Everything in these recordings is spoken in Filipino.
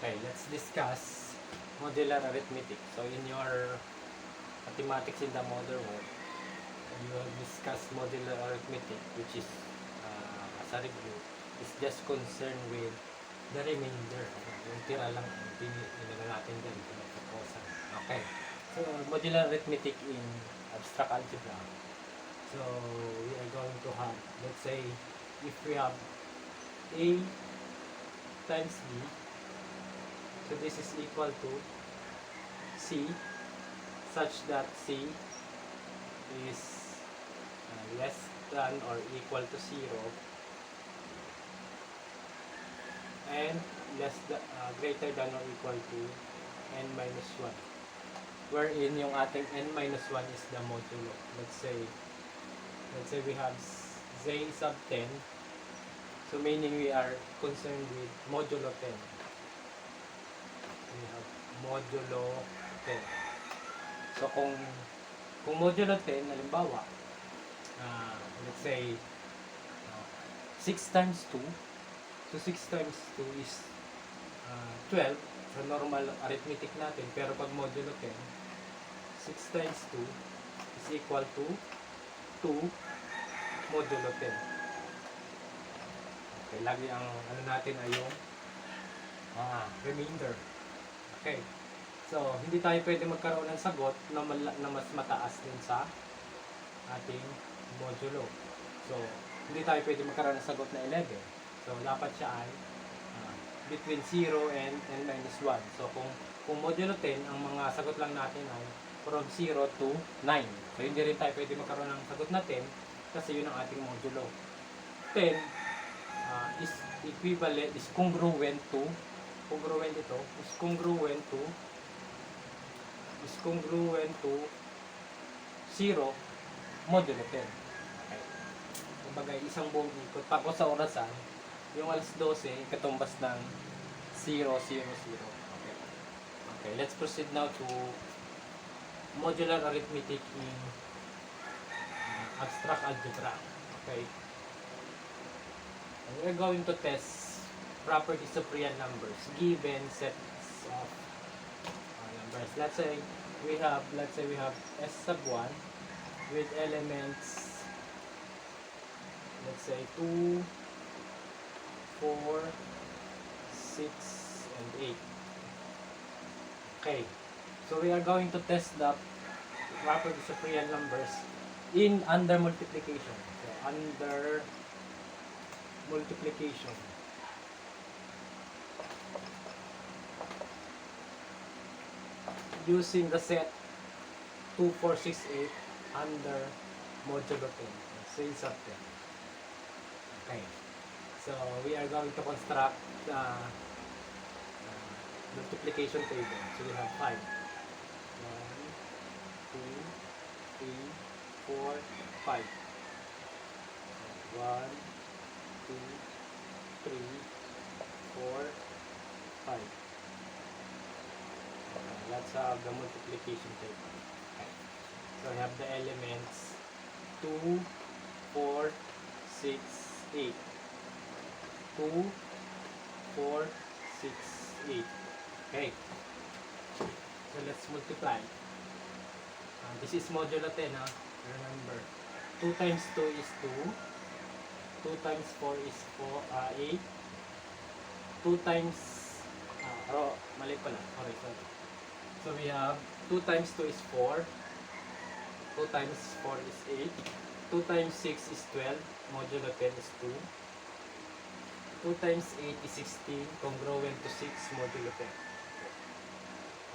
Okay, let's discuss modular arithmetic. So in your mathematics in the modern world, you will discuss modular arithmetic, which is as a review, is just concerned with the remainder. Yung tira lang ang pinila natin dyan, pinaproposan. Okay. So modular arithmetic in abstract algebra. So we are going to have, let's say, if we have A times B, so this is equal to C, such that C is less than or equal to 0 and greater than or equal to n minus 1, wherein yung ating n minus 1 is the modulo. Let's say we have z sub 10, so meaning we are concerned with modulo 10. We have modulo 10. So kung modulo 10, halimbawa, let's say 6 times 2, so 6 times 2 is 12 sa normal arithmetic natin, pero pag modulo 10, 6 times 2 is equal to 2 modulo 10. Okay, lagi ang ano natin ay yung remainder. Okay. So, hindi tayo pwede magkaroon ng sagot na mas mataas din sa ating modulo. So, hindi tayo pwede magkaroon ng sagot na 11. So, dapat siya ay between 0 and n minus 1. So, kung modulo 10, ang mga sagot lang natin ay from 0 to 9. So, hindi rin tayo pwede magkaroon ng sagot na 10 kasi yun ang ating modulo. 10 is equivalent, is congruent to 0 modulo 10. Okay. Kumbaga, isang buong ikot. Tapos sa orasan, yung alas 12, katumbas ng 0, 0, 0. Okay. Okay, let's proceed now to modular arithmetic in abstract algebra. Okay. And we're going to test properties of real numbers given sets of numbers. Let's say we have s sub 1 with elements, let's say 2, 4, 6, and 8. Okay, so we are going to test the properties of real numbers in under multiplication. So under multiplication, using the set 2, 4, 6, 8 under modulo 10, sales of 10. Okay, so we are going to construct the multiplication table. So we have 5. 1, 2, 3, 4, 5. 1, 2, 3, 4, 5. Let's have the multiplication table. Okay. So we have the elements 2, 4, 6, 8. 2, 4, 6, 8. Okay. So let's multiply. This is modulo 10, remember. 2 times 2 is 2. 2 times 4 is 8. 2 times mali pala. Sorry. So we have 2 times 2 is 4. 2 times 4 is 8. 2 times 6 is 12. Modulo 10 is 2. 2 times 8 is 16. Congruent to 6. Modulo 10.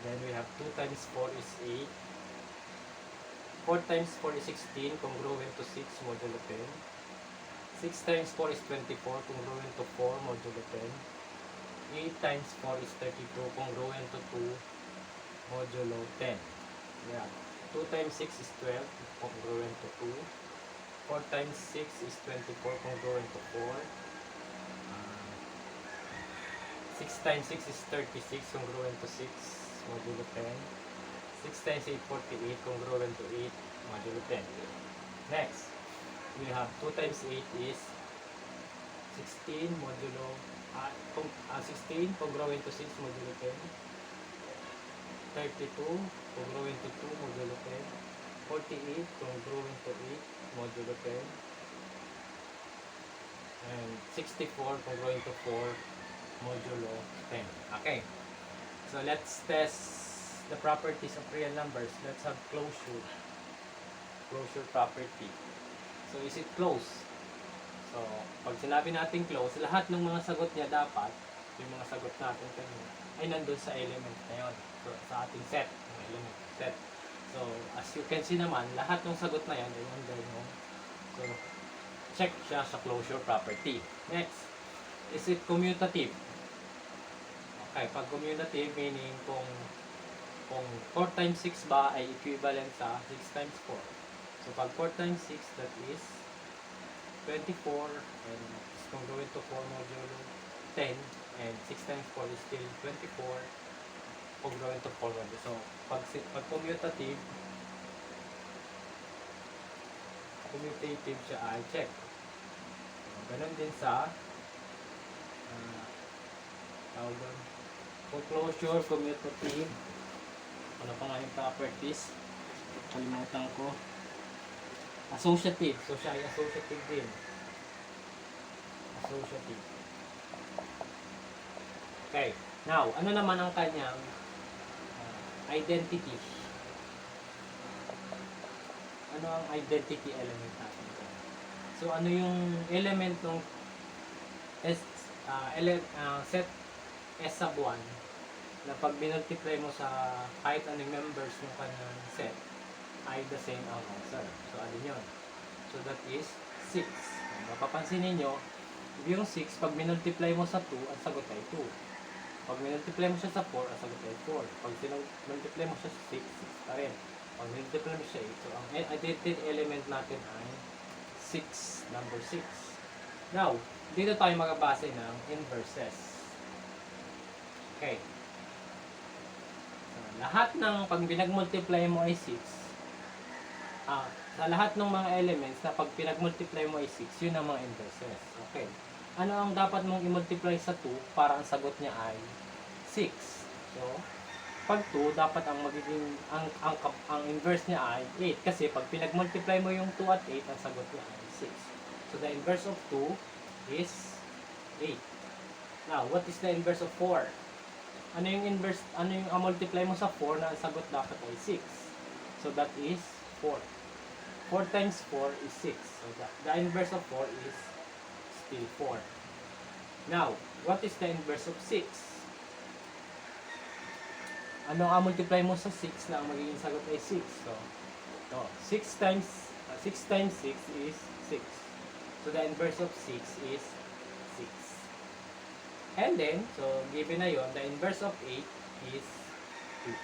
Then we have 2 times 4 is 8. 4 times 4 is 16. Congruent to 6. Modulo 10. 6 times 4 is 24. Congruent to 4. Modulo 10. 8 times 4 is 32. Congruent to 2. Modulo 10. Yeah. 2 times 6 is 12. Congruent to 2. 4 times 6 is 24. Congruent to 4. 6 times 6 is 36. Congruent to 6. Modulo 10. 6 times 8, 48. Congruent to 8. Modulo 10. Next, we have 2 times 8 is 16. Modulo 16 congruent to 6 modulo 10. 32 congruent to 2 modulo 10. 48 congruent to 8 modulo 10. And 64 congruent to 4 modulo 10. Okay. So let's test the properties of real numbers. Let's have closure. Closure property. So is it close? So pag sinabi natin close, lahat ng mga sagot niya dapat, yung mga sagot natin kanina, ay nandun sa element na yun. So sa ating set, yung element set. So as you can see naman, lahat ng sagot na yan ay under mo. So check siya sa closure property. Next, is it commutative? Okay, pag commutative, meaning kung 4 times 6 ba ay equivalent sa 6 times 4. So pag 4 times 6, that is 24, and it's congruent to 4 modulo 10, and 6 times 4 is still 24, congruent to 4 modulo. So pag commutative siya ay check. Ganun din sa tawag doon, closure, commutative, ano pa nga yung properties, kalimutan ko, associative. So siya ay associative din. Associative. Okay. Now, ano naman ang kanyang identity? Ano ang identity element natin? So ano yung element ng set S sub 1 na pag binultiply mo sa kahit anong members ng kanyang set ay the same ang answer. So alin yun? So that is 6. Mapapansin ninyo, yung 6, pag minultiply mo sa 2, ang sagot ay 2. Pag minultiply mo siya sa 4, ang sagot ay 4. Pag minultiply mo siya sa 6, 6 pa rin. Pag minultiply mo siya 8, so ang identity element natin ay 6, number 6. Now, dito tayo magabase ng inverses. Okay. So, lahat ng pag pinag-multiply mo ay 6, sa lahat ng mga elements na pag pinag-multiply mo ay 6, yun ang mga inverses. Okay. Ano ang dapat mong i-multiply sa 2 para ang sagot niya ay 6? So, pag 2, dapat ang magiging ang inverse niya ay 8 kasi pag pinag-multiply mo yung 2 at 8, ang sagot niya ay 6. So, the inverse of 2 is 8. Now, what is the inverse of 4? Ano yung inverse, ano yung multiply mo sa 4 na ang sagot dapat ay 6? So, that is 4. 4 times 4 is 6. So, the inverse of 4 is still 4. Now, what is the inverse of 6? Ano ang multiply mo sa 6 na ang magiging sagot ay 6? So, 6 times 6 is 6. So, the inverse of 6 is 6. And then, so, given na yon, the inverse of 8 is 2.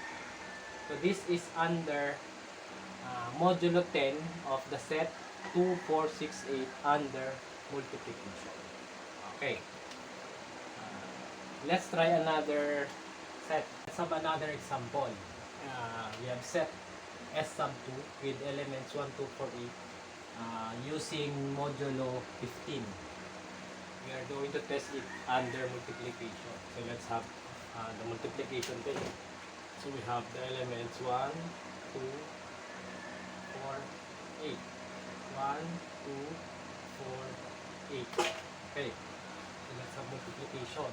So, this is under modulo 10 of the set 2, 4, 6, 8 under multiplication. Okay. Let's try another set. Let's have another example. We have set S sub 2 with elements 1, 2, 4, 8 using modulo 15. We are going to test it under multiplication. So let's have the multiplication thing. So we have the elements 1, 2, 4, 8. 1, 2, 4, 8. Okay. So let's have multiplication.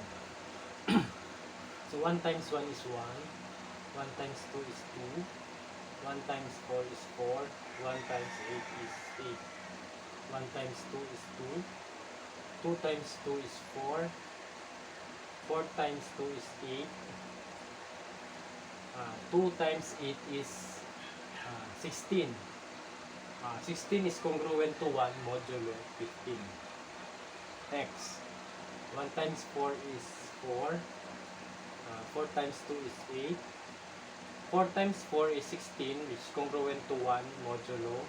So 1 times 1 is 1. 1 times 2 is 2. 1 times 4 is 4. 1 times 8 is 8. 1 times 2 is 2. 2 times 2 is 4. 4 times 2 is 8. 2 times 8 is 16. 16 is congruent to 1 modulo 15. Next, 1 times 4 is 4. 4 times 2 is 8. 4 times 4 is 16, which is congruent to 1 modulo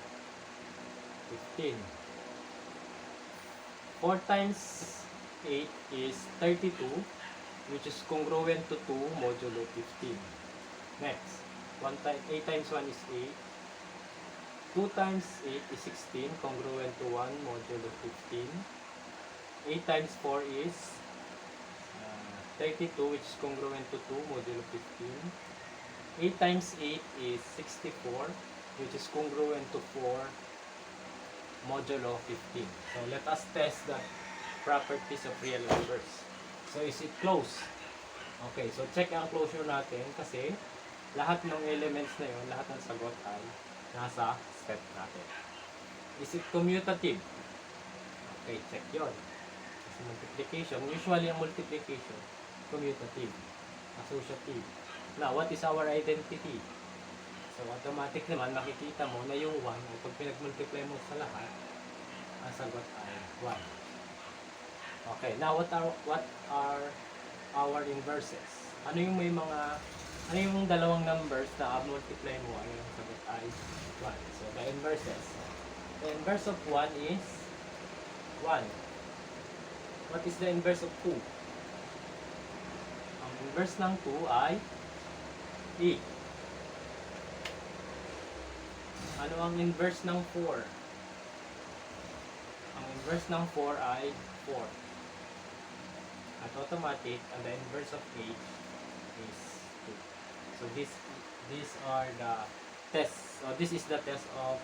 15. 4 times 8 is 32, which is congruent to 2 modulo 15. Next, 8 times 1 is 8. 2 times 8 is 16, congruent to 1 modulo 15. 8 times 4 is 32, which is congruent to 2 modulo 15. 8 times 8 is 64, which is congruent to 4 modulo 15. So let us test the properties of real numbers. So is it close? Okay, so check ang closure natin kasi lahat ng elements na yun, lahat ng sagot ay nasa set natin. Is it commutative? Okay, check yon. Kasi multiplication, usually ang multiplication, commutative, associative. Now, what is our identity? So, automatic naman, makikita mo na yung 1, ay pag pinag-multiply mo sa lahat, ang sagot ay 1. Okay, now what are our inverses? Ano yung ano yung dalawang numbers na multiply mo ay yung sagot ay 1. So, the inverses. The inverse of 1 is 1. What is the inverse of 2? Ang inverse ng 2 ay 8. Ano ang inverse ng 4? Ang inverse ng 4 ay 4. At automatic, and the inverse of 8 is 2. So these are the tests. So this is the test of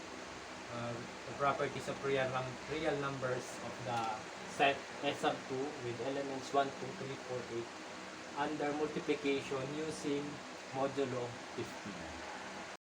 the properties of real numbers of the set S sub 2 with elements 1, 2, 3, 4, 8 under multiplication using modulo 15.